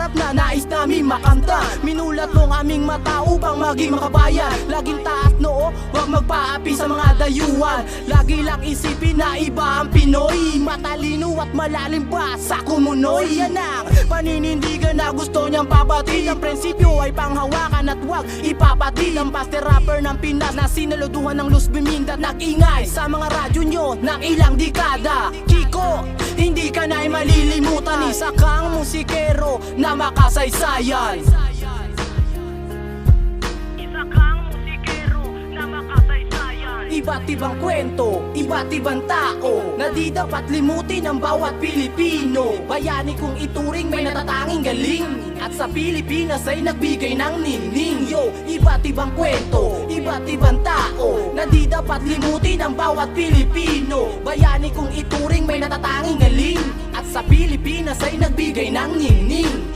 pangarap na nais namin makamta. Minulat mo ang aming mata upang maging makabayan. Laging taas noo, huwag magpaapi sa mga dayuhan. Lagi lang isipin na iba ang Pinoy, matalino at malalim pa sa kumunoy. Yan ang paninindigan na gusto niyang pabatid. Ang prinsipyo ay panghawakan at huwag ipapatid. Ang paste rapper ng Pinas na sinaluduhan ng Luz Biminda, nag-ingay sa mga radyo nyo ng ilang dekada. Kiko, hindi ka na'y malilimutan. Isa kang musikero na makasaysayan. Isa kang musikero na makasaysayan. Iba't ibang kwento, iba't ibang tao na di dapat limutin ng bawat Pilipino. Bayani kung ituring may natatanging galing, at sa Pilipinas ay nagbigay ng ningning. Yo, iba't ibang kwento, iba't ibang tao na di dapat limutin ng bawat Pilipino. Bayani kung ituring may natatanging galing, at sa Pilipinas ay nagbigay ng ningning.